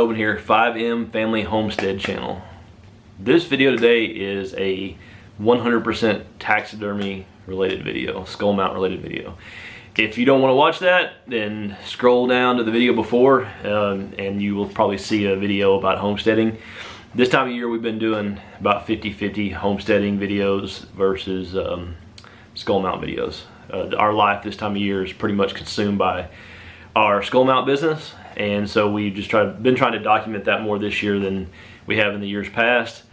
Tobin here, 5M Family Homestead channel. This video today is a 100% taxidermy related video, skull mount related video. If you don't want to watch that, then scroll down to the video before and you will probably see a video about homesteading. This time of year we've been doing about 50-50 homesteading videos versus skull mount videos. Our life this time of year is pretty much consumed by our skull mount business, and so we've just been trying to document that more this year than we have in the years past.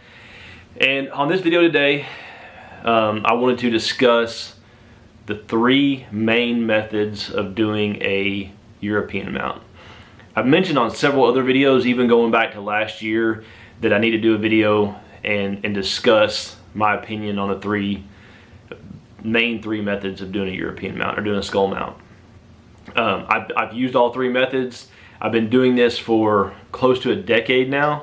And on this video today, I wanted to discuss the three main methods of doing a European mount. I've mentioned on several other videos, even going back to last year, that I need to do a video and discuss my opinion on the main three methods of doing a European mount or doing a skull mount. I've used all three methods. I've been doing this for close to a decade now.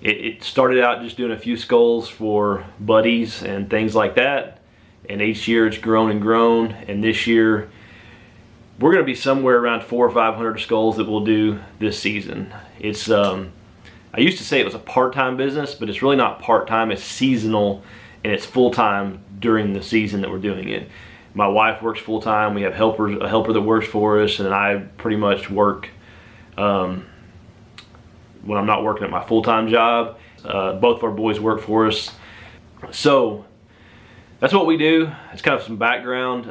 It started out just doing a few skulls for buddies and things like that, and each year it's grown and grown, and this year we're going to be somewhere around 400 or 500 skulls that we'll do this season. It's I used to say it was a part-time business, but it's really not part-time. It's seasonal, and it's full-time during the season that we're doing it. My wife works full-time. We have a helper that works for us, and I pretty much work when I'm not working at my full-time job. Both of our boys work for us. So that's what we do. It's kind of some background.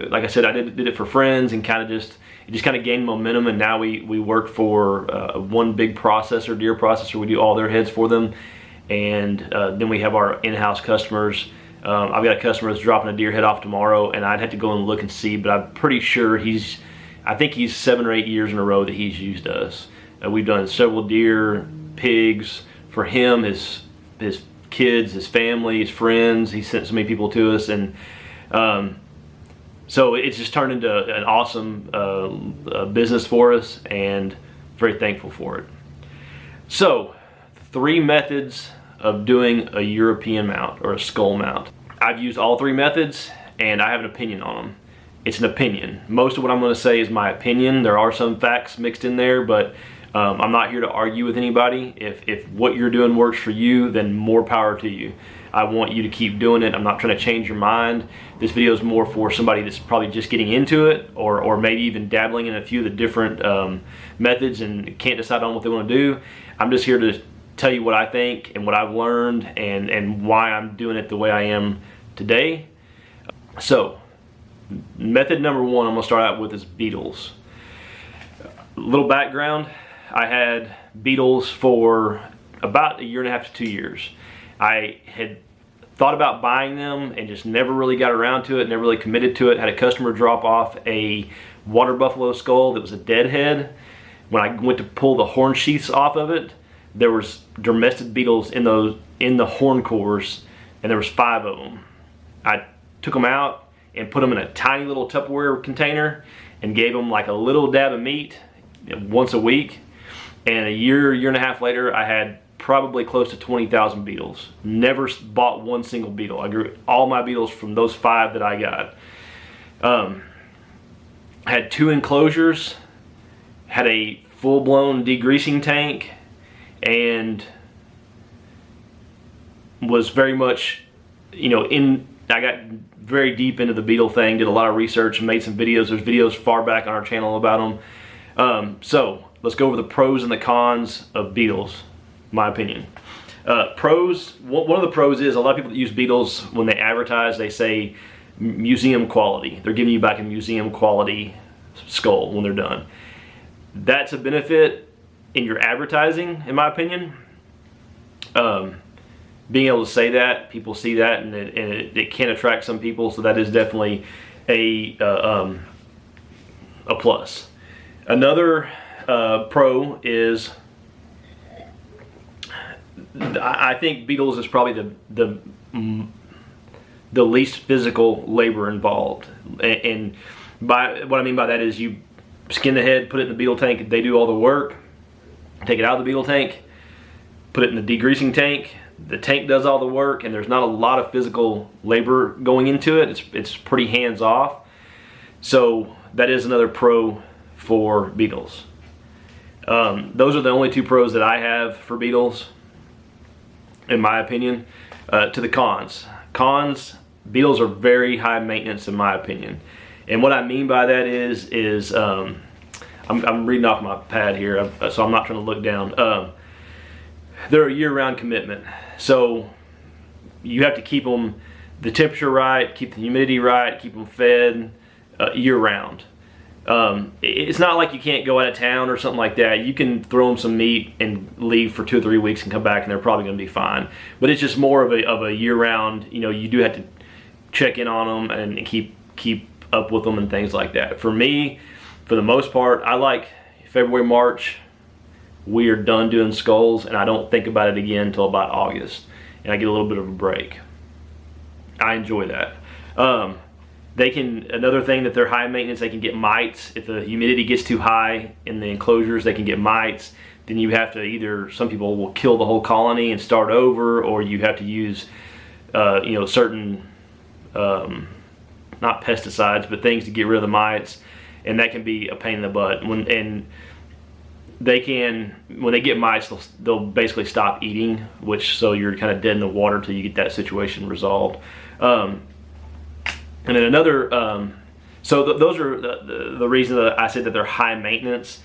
Like I said, I did it for friends, and it just kind of gained momentum, and now we work for one big processor, deer processor. We do all their heads for them, and then we have our in-house customers. I've got a customer that's dropping a deer head off tomorrow, and I'd have to go and look and see, but I'm pretty sure I think he's 7 or 8 years in a row that he's used us. We've done several deer, pigs for him, his kids, his family, his friends. He sent so many people to us, and so it's just turned into an awesome business for us, and very thankful for it. So, 3 methods of doing a European mount or a skull mount. I've used all 3 methods, and I have an opinion on them. It's an opinion. Most of what I'm going to say is my opinion. There are some facts mixed in there, but I'm not here to argue with anybody. If what you're doing works for you, then more power to you. I want you to keep doing it. I'm not trying to change your mind. This video is more for somebody that's probably just getting into it, or maybe even dabbling in a few of the different methods and can't decide on what they want to do. I'm just here to tell you what I think and what I've learned and why I'm doing it the way I am today. So, method number 1 I'm going to start out with is beetles. A little background. I had beetles for about 1.5 to 2 years. I had thought about buying them and just never really got around to it, never really committed to it. Had a customer drop off a water buffalo skull that was a dead head. When I went to pull the horn sheaths off of it, there was domestic beetles in the horn cores, and there was 5 of them. I took them out and put them in a tiny little Tupperware container and gave them like a little dab of meat once a week. And a year and a half later, I had probably close to 20,000 beetles. Never bought one single beetle. I grew all my beetles from those 5 that I got. I had 2 enclosures, had a full-blown degreasing tank, and was very much, I got very deep into the beetle thing, did a lot of research and made some videos. There's videos far back on our channel about them. So let's go over the pros and the cons of beetles, my opinion. Pros, one of the pros is a lot of people that use beetles, when they advertise, they say museum quality. They're giving you back a museum quality skull when they're done. That's a benefit in your advertising, in my opinion. Being able to say that, people see that, and it can attract some people, so that is definitely a plus. Another pro is, I think beetles is probably the least physical labor involved. And what I mean by that is, you skin the head, put it in the beetle tank, they do all the work. Take it out of the beetle tank, put it in the degreasing tank. The tank does all the work, and there's not a lot of physical labor going into it. It's pretty hands off. So that is another pro for beetles. Those are the only two pros that I have for beetles, in my opinion. To the cons. Beetles are very high maintenance in my opinion. And what I mean by that is I'm reading off my pad here, so I'm not trying to look down. They're a year-round commitment. So you have to keep them the temperature right, keep the humidity right, keep them fed year-round. It's not like you can't go out of town or something like that. You can throw them some meat and leave for 2 or 3 weeks and come back and they're probably going to be fine. But it's just more of a year-round, you know, you do have to check in on them and keep up with them and things like that. For me, for the most part, I like February, March, we are done doing skulls and I don't think about it again until about August. And I get a little bit of a break. I enjoy that. Another thing that they're high maintenance, they can get mites. If the humidity gets too high in the enclosures, they can get mites. Then you have to either, some people will kill the whole colony and start over, or you have to use, you know, certain, not pesticides, but things to get rid of the mites. And that can be a pain in the butt. When they get mites, they'll basically stop eating, so you're kind of dead in the water till you get that situation resolved. And then another, those are the reason that I said that they're high maintenance.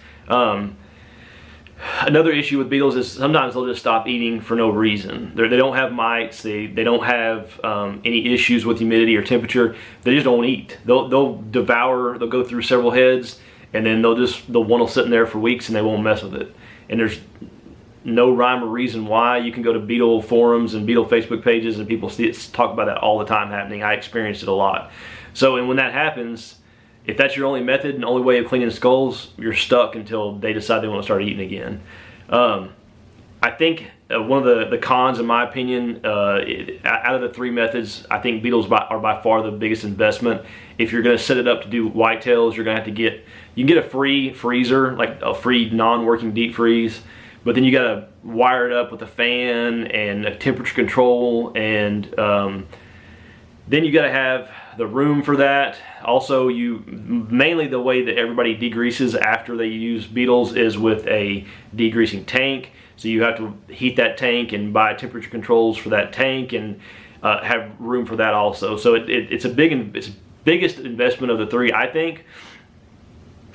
Another issue with beetles is sometimes they'll just stop eating for no reason. They don't have mites, they don't have any issues with humidity or temperature. They just don't eat. They'll devour, they'll go through several heads, and then the one will sit in there for weeks and they won't mess with it. And there's no rhyme or reason why. You can go to beetle forums and beetle Facebook pages and people talk about that all the time happening. I experienced it a lot. So, and when that happens, if that's your only method and only way of cleaning skulls, you're stuck until they decide they want to start eating again. I think one of the cons, in my opinion, out of the 3 methods, I think beetles are by far the biggest investment. If you're going to set it up to do whitetails, you're going to have to you can get a free freezer, like a free non-working deep freeze, but then you got to wire it up with a fan and a temperature control, and then you got to have the room for that. Also, mainly the way that everybody degreases after they use beetles is with a degreasing tank. So you have to heat that tank and buy temperature controls for that tank and have room for that also. So it's the biggest investment of the 3, I think,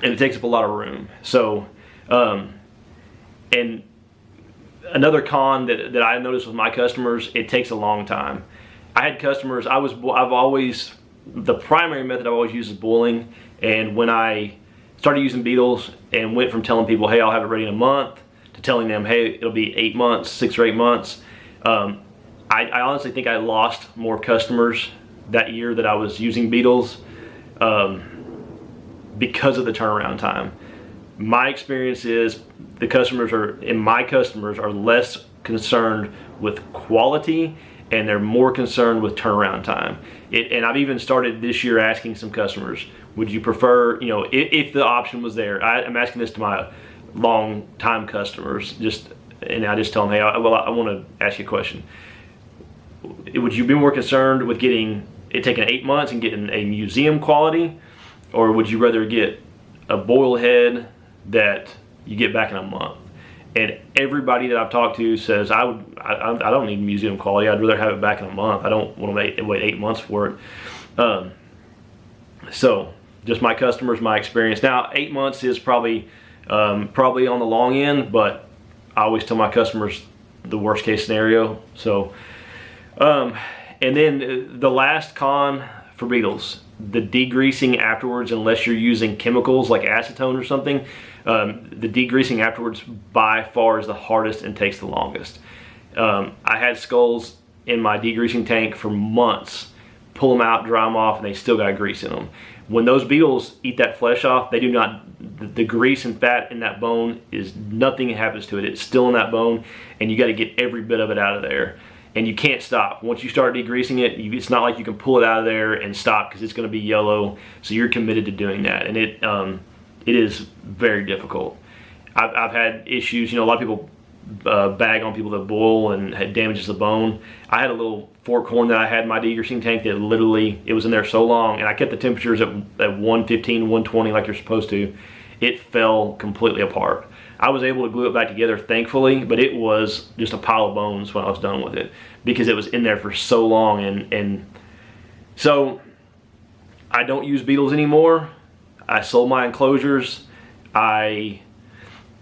and it takes up a lot of room. So, and another con that I noticed with my customers, it takes a long time. I had customers, the primary method I've always used is boiling, and when I started using beetles and went from telling people, hey, I'll have it ready in a month, to telling them, hey, it'll be 8 months, 6 or 8 months, I honestly think I lost more customers that year that I was using beetles because of the turnaround time. My experience is my customers are less concerned with quality and they're more concerned with turnaround time. And I've even started this year asking some customers, would you prefer, you know, if the option was there, I'm asking this to my long time customers, and I just tell them, hey, I want to ask you a question. Would you be more concerned with getting it taking 8 months and getting a museum quality, or would you rather get a boil head that you get back in a month? And everybody that I've talked to says, I don't need museum quality. I'd rather have it back in a month. I don't want to wait 8 months for it. So just my customers, my experience. Now 8 months is probably on the long end, but I always tell my customers the worst case scenario. So, and then the last con for beetles, the degreasing afterwards, unless you're using chemicals like acetone or something, the degreasing afterwards by far is the hardest and takes the longest. I had skulls in my degreasing tank for months, pull them out, dry them off, and they still got grease in them. When those beetles eat that flesh off, they do not, the grease and fat in that bone is, nothing happens to it. It's still in that bone, and you got to get every bit of it out of there. And you can't stop. Once you start degreasing it, it's not like you can pull it out of there and stop, because it's going to be yellow. So you're committed to doing that, and it is very difficult. I've had issues. You know, a lot of people bag on people that boil and it damages the bone. I had a little fork horn that I had in my degreasing tank that literally, it was in there so long, and I kept the temperatures at 115, 120 like you're supposed to. It fell completely apart. I was able to glue it back together, thankfully, but it was just a pile of bones when I was done with it because it was in there for so long. And so I don't use beetles anymore. I sold my enclosures. I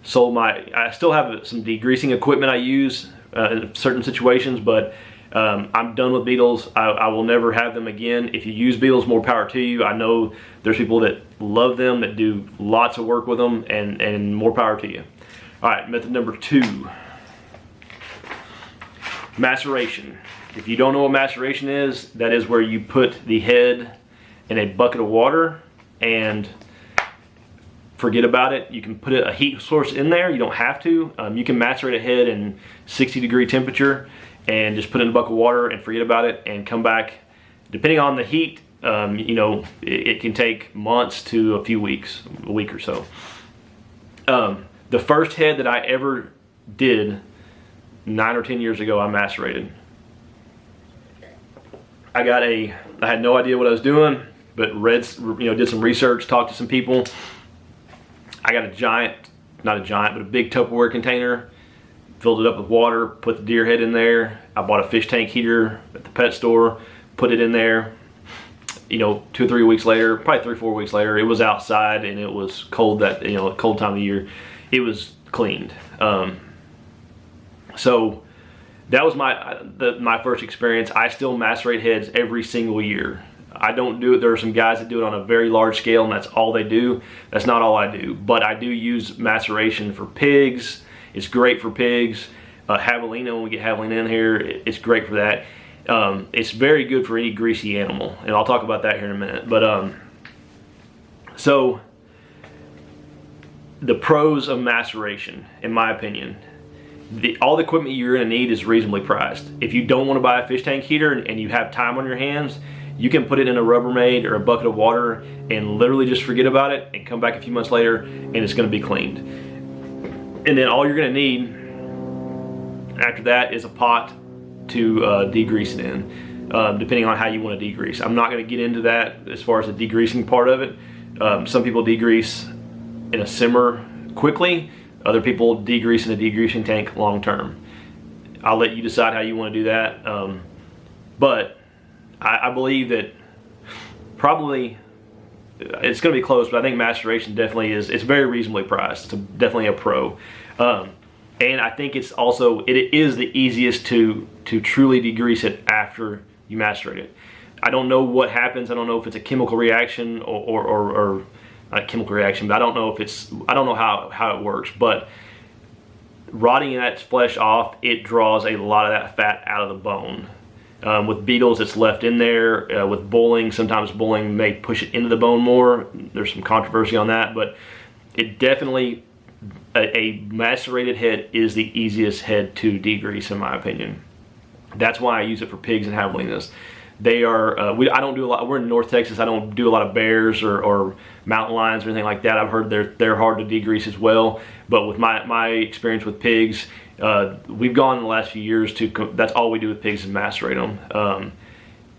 still have some degreasing equipment I use in certain situations, but I'm done with beetles. I will never have them again. If you use beetles, more power to you. I know there's people that love them, that do lots of work with them, and more power to you. All right, method number 2, maceration. If you don't know what maceration is, that is where you put the head in a bucket of water and forget about it. You can put a heat source in there. You don't have to. You can macerate a head in 60-degree temperature and just put it in a bucket of water and forget about it and come back. Depending on the heat, you know, it can take months to a few weeks, a week or so. The first head that I ever did 9 or 10 years ago, I macerated. I had no idea what I was doing, but did some research, talked to some people. I got a big Tupperware container, filled it up with water, put the deer head in there. I bought a fish tank heater at the pet store, put it in there. You know, 2 or 3 weeks later, probably 3 or 4 weeks later, it was outside and it was cold cold time of the year. It was cleaned. So that was my first experience. I still macerate heads every single year. I don't do it. There are some guys that do it on a very large scale and that's all they do. That's not all I do, but I do use maceration for pigs. It's great for pigs. Javelina, when we get javelina in here, it's great for that. It's very good for any greasy animal, and I'll talk about that here in a minute. But so the pros of maceration, in my opinion, all the equipment you're going to need is reasonably priced. If you don't want to buy a fish tank heater and you have time on your hands, you can put it in a Rubbermaid or a bucket of water and literally just forget about it and come back a few months later and it's going to be cleaned. And then all you're going to need after that is a pot to degrease it in, depending on how you want to degrease. I'm not going to get into that as far as the degreasing part of it. Some people degrease in a simmer quickly. Other people degrease in a degreasing tank long term. I'll let you decide how you want to do that. But I believe that probably it's going to be close, but I think maceration definitely is. It's very reasonably priced. It's definitely a pro. And I think it is the easiest to truly degrease it after you macerate it. I don't know what happens. I don't know if it's a chemical reaction or not a chemical reaction, but I don't know how it works. But rotting that flesh off, it draws a lot of that fat out of the bone. With beetles, it's left in there. With bulling, sometimes bulling may push it into the bone more. There's some controversy on that, but it definitely, a macerated head is the easiest head to degrease, in my opinion. That's why I use it for pigs and javelinas. They are, I don't do a lot, we're in North Texas, I don't do a lot of bears or mountain lions or anything like that. I've heard they're hard to degrease as well, but with my experience with pigs, we've gone in the last few years that's all we do with pigs is macerate them.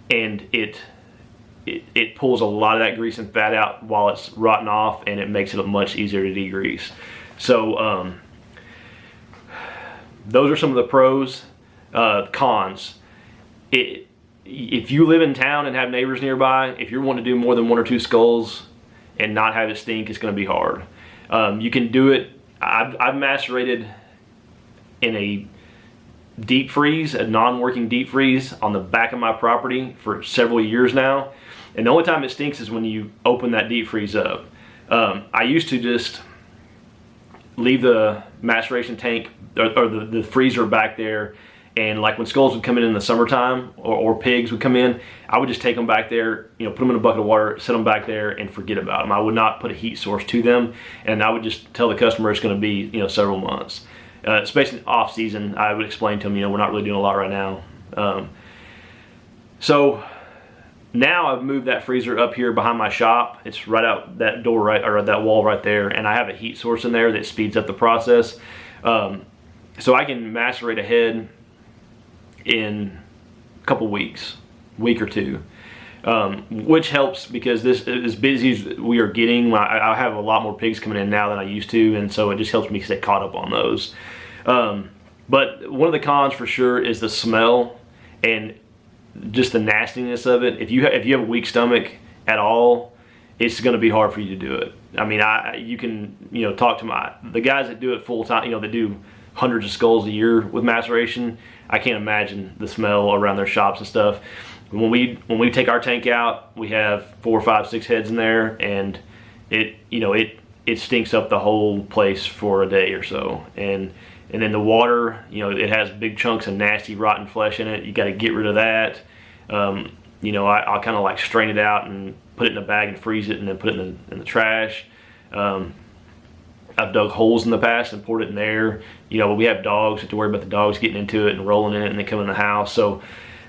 And it pulls a lot of that grease and fat out while it's rotting off, and it makes it much easier to degrease. So those are some of the pros. Cons. If you live in town and have neighbors nearby, if you're wanting to do more than 1 or 2 skulls and not have it stink, it's going to be hard. You can do it. I've macerated in a deep freeze, a non-working deep freeze on the back of my property for several years now. And the only time it stinks is when you open that deep freeze up. I used to just leave the maceration tank or the freezer back there, and like when skulls would come in the summertime or pigs would come in, I would just take them back there, put them in a bucket of water, set them back there and forget about them. I would not put a heat source to them, and I would just tell the customer it's going to be several months. Especially off season, I would explain to them, we're not really doing a lot right now. So now I've moved that freezer up here behind my shop. It's right out that door, or that wall right there, and I have a heat source in there that speeds up the process. So I can macerate a head in a couple weeks, week or two. which helps because this, as busy as we are getting, I have a lot more pigs coming in now than I used to, and so it just helps me stay caught up on those. But one of the cons for sure is the smell and just the nastiness of it. If you have a weak stomach at all, it's going to be hard for you to do it. I mean, you can, you know, talk to the guys that do it full time, you know, that do hundreds of skulls a year with maceration. I can't imagine the smell around their shops and stuff. When we take our tank out, we have 4, 5, 6 heads in there, and it, you know, it stinks up the whole place for a day or so. And then the water, you know, it has big chunks of nasty rotten flesh in it. You got to get rid of that. You know, I'll kind of like strain it out and put it in a bag and freeze it, and then put it in the trash. I've dug holes in the past and poured it in there. You know, we have dogs, have to worry about the dogs getting into it and rolling in it and they come in the house. So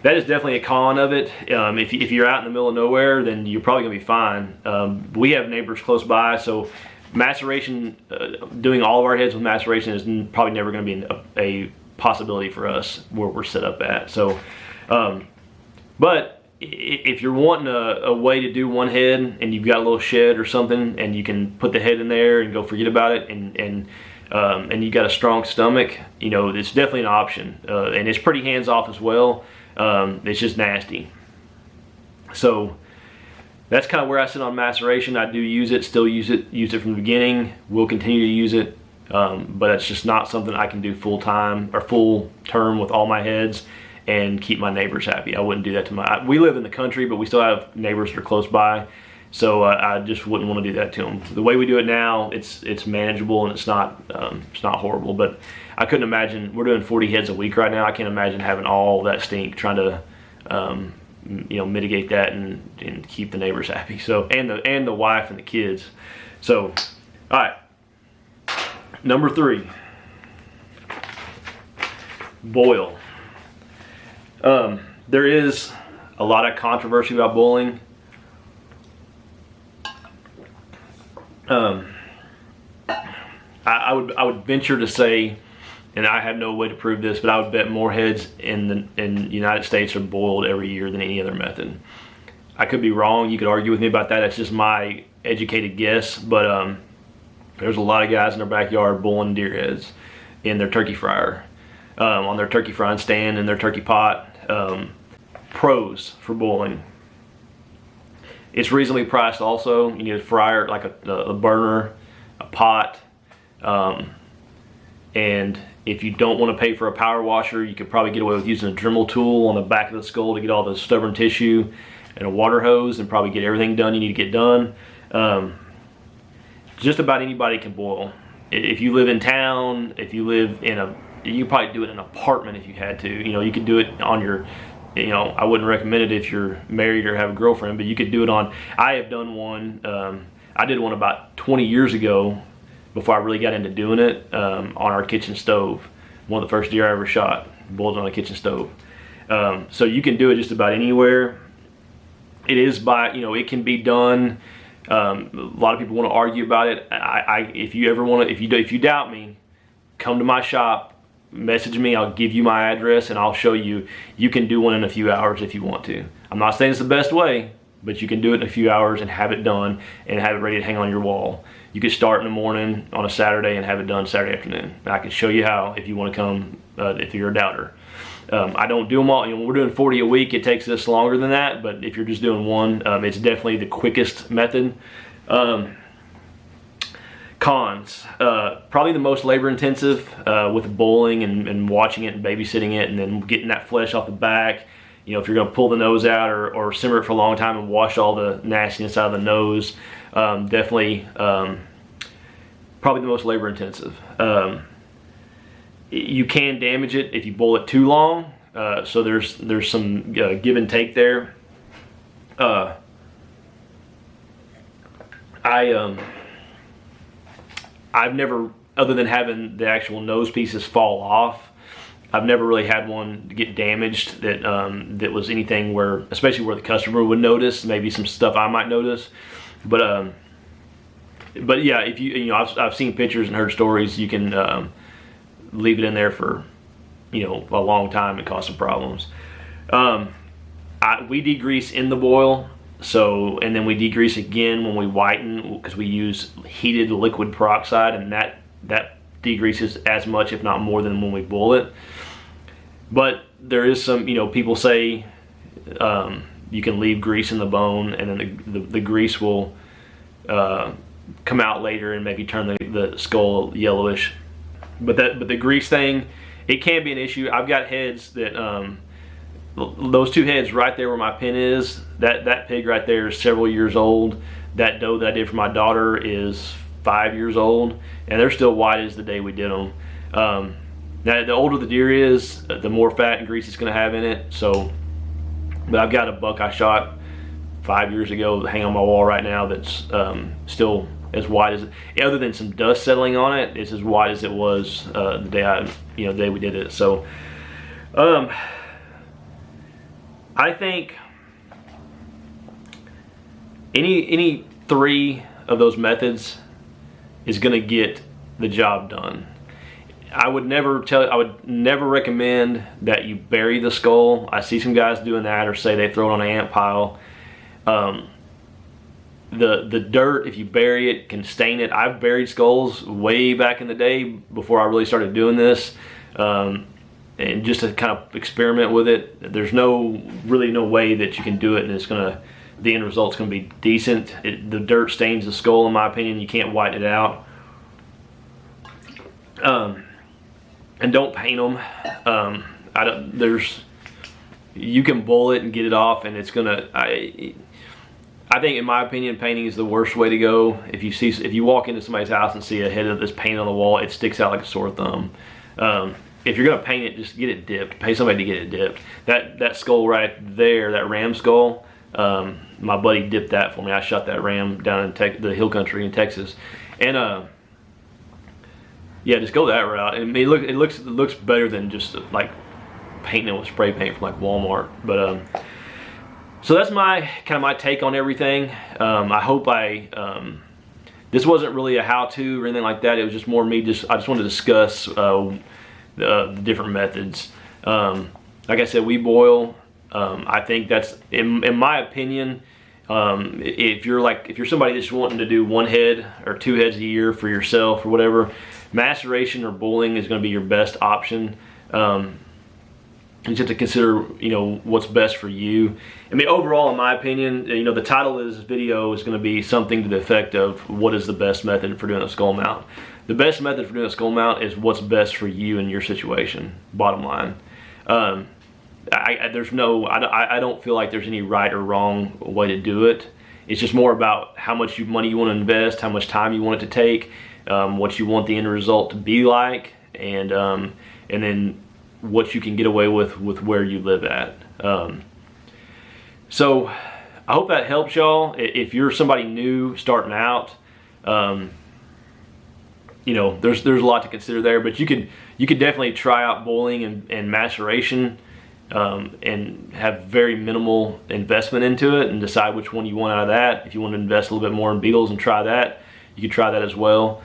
that is definitely a con of it. If you're out in the middle of nowhere, then you're probably gonna be fine. We have neighbors close by, so maceration, doing all of our heads with maceration is probably never gonna be a possibility for us where we're set up at. So, but if you're wanting a way to do one head and you've got a little shed or something and you can put the head in there and go forget about it, and you got a strong stomach, you know, it's definitely an option. And it's pretty hands-off as well. It's just nasty. So that's kind of where I sit on maceration. I do use it, still use it from the beginning. We'll continue to use it, but it's just not something I can do full time or full term with all my heads and keep my neighbors happy. I wouldn't do that to we live in the country, but we still have neighbors that are close by, so I just wouldn't want to do that to them. The way we do it now, it's manageable and it's not horrible, but I couldn't imagine, we're doing 40 heads a week right now. I can't imagine having all that stink, trying to you know, mitigate that and keep the neighbors happy. So, and the wife and the kids. So, all right, number 3, boil. There is a lot of controversy about boiling. I would venture to say, and I have no way to prove this, but I would bet more heads in the United States are boiled every year than any other method. I could be wrong. You could argue with me about that. That's just my educated guess. But there's a lot of guys in their backyard boiling deer heads in their turkey fryer, on their turkey frying stand, in their turkey pot. Pros for boiling: it's reasonably priced. Also, you need a fryer, like a burner, a pot, and if you don't want to pay for a power washer, you could probably get away with using a Dremel tool on the back of the skull to get all the stubborn tissue, and a water hose, and probably get everything done you need to get done. Just about anybody can boil. If you live in town, if you live in you could probably do it in an apartment if you had to. You know, you could do it on your, you know, I wouldn't recommend it if you're married or have a girlfriend, but you could do it on, I have done one, I did one about 20 years ago before I really got into doing it, on our kitchen stove. One of the first deer I ever shot, boiled on a kitchen stove. So you can do it just about anywhere. It is you know, it can be done. A lot of people want to argue about it. If you ever want to, if you doubt me, come to my shop, message me, I'll give you my address and I'll show you. You can do one in a few hours if you want to. I'm not saying it's the best way, but you can do it in a few hours and have it done and have it ready to hang on your wall. You could start in the morning on a Saturday and have it done Saturday afternoon. And I can show you how if you want to come, if you're a doubter. I don't do them all. You know, when we're doing 40 a week, it takes us longer than that, but if you're just doing one, it's definitely the quickest method. Cons, probably the most labor intensive, with boiling and watching it and babysitting it and then getting that flesh off the back. You know, if you're going to pull the nose out or simmer it for a long time and wash all the nastiness out of the nose, definitely probably the most labor intensive. You can damage it if you boil it too long, so there's some give and take there. I've never, other than having the actual nose pieces fall off, I've never really had one get damaged that that was anything where, especially where the customer would notice. Maybe some stuff I might notice, but yeah, if you know, I've seen pictures and heard stories. You can leave it in there for, you know, a long time and cause some problems. We degrease in the boil. So, and then we degrease again when we whiten, because we use heated liquid peroxide, and that degreases as much, if not more, than when we boil it. But there is some, you know, people say you can leave grease in the bone, and then the grease will come out later and maybe turn the skull yellowish. But the grease thing, it can be an issue. I've got heads that those two heads right there where my pin is, that pig right there is several years old. That doe that I did for my daughter is 5 years old, and they're still white as the day we did them. Now, the older the deer is, the more fat and grease it's going to have in it. So, but I've got a buck I shot 5 years ago hanging on my wall right now that's still as white as, other than some dust settling on it, it's as white as it was the day the day we did it. So, I think any three of those methods is going to get the job done. I would never recommend that you bury the skull. I see some guys doing that, or say they throw it on an ant pile. The dirt, if you bury it, can stain it. I've buried skulls way back in the day before I really started doing this, and just to kind of experiment with it. There's really no way that you can do it and the end result's gonna be decent. The dirt stains the skull, in my opinion. You can't whiten it out. And don't paint them. You can boil it and get it off, and it's gonna. I think, in my opinion, painting is the worst way to go. If you walk into somebody's house and see a head of this paint on the wall, it sticks out like a sore thumb. If you're gonna paint it, just get it dipped. Pay somebody to get it dipped. That skull right there, that ram skull, my buddy dipped that for me. I shot that ram down in the hill country in Texas, and yeah, just go that route. I mean, it looks better than just like painting it with spray paint from like Walmart. But so that's my take on everything. I hope this wasn't really a how-to or anything like that. It was just more me. I just wanted to discuss the different methods. Like I said, we boil. I think that's, in my opinion, if you're somebody that's wanting to do one head or two heads a year for yourself or whatever, maceration or boiling is going to be your best option. You just have to consider, what's best for you. I mean, overall, in my opinion, the title of this video is going to be something to the effect of, what is the best method for doing a skull mount? The best method for doing a skull mount is what's best for you in your situation, bottom line. I don't feel like there's any right or wrong way to do it. It's just more about how much money you want to invest, how much time you want it to take, what you want the end result to be like, and then what you can get away with where you live at. So I hope that helps y'all. If you're somebody new starting out, there's a lot to consider there, but you could definitely try out boiling and maceration, and have very minimal investment into it, and decide which one you want out of that. If you want to invest a little bit more in beetles and try that, you could try that as well.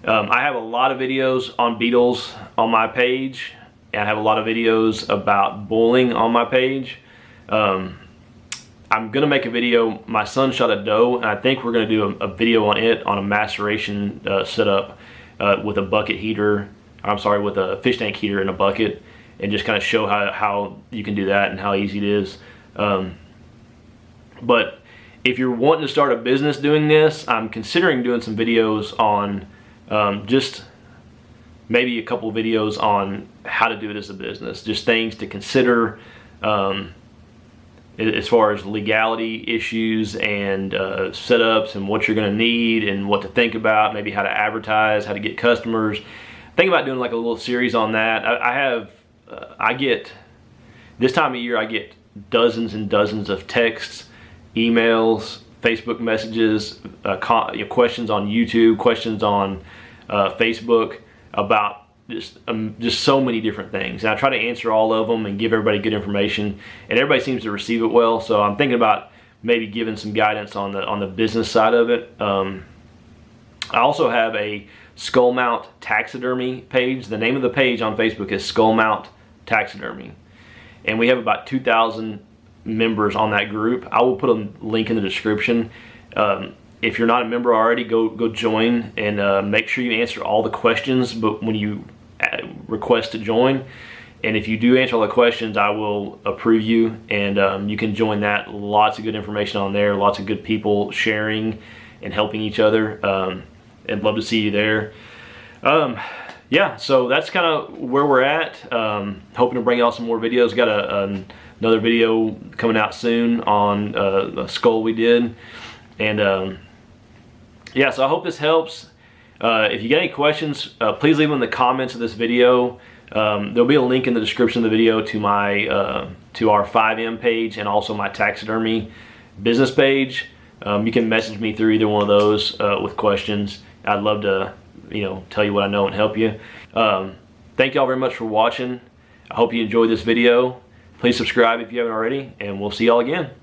I have a lot of videos on beetles on my page, and I have a lot of videos about boiling on my page. I'm gonna make a video. My son shot a doe, and I think we're gonna do a video on it, on a maceration setup with a bucket heater. I'm sorry, with a fish tank heater in a bucket, and just kind of show how you can do that and how easy it is. But if you're wanting to start a business doing this, I'm considering doing some videos on just maybe a couple videos on how to do it as a business, just things to consider as far as legality issues and setups and what you're going to need and what to think about, maybe how to advertise, how to get customers. Think about doing like a little series on that. I get, this time of year, I get dozens and dozens of texts, emails, Facebook messages, questions on YouTube, questions on Facebook about just so many different things. And I try to answer all of them and give everybody good information, and everybody seems to receive it well. So I'm thinking about maybe giving some guidance on the business side of it. I also have a skull mount taxidermy page. The name of the page on Facebook is Skull Mount Taxidermy, and we have about 2,000 members on that group. I will put a link in the description. If you're not a member already, go join, and make sure you answer all the questions but when you request to join. And if you do answer all the questions, I will approve you, and you can join that. Lots of good information on there, lots of good people sharing and helping each other. I'd love to see you there. Yeah, so that's kind of where we're at. Hoping to bring y'all some more videos. Got another video coming out soon on a skull we did. And yeah, so I hope this helps. If you got any questions, please leave them in the comments of this video. There'll be a link in the description of the video to my to our 5M page and also my taxidermy business page. You can message me through either one of those with questions. I'd love to, tell you what I know and help you. Thank y'all very much for watching. I hope you enjoyed this video. Please subscribe if you haven't already, and we'll see y'all again.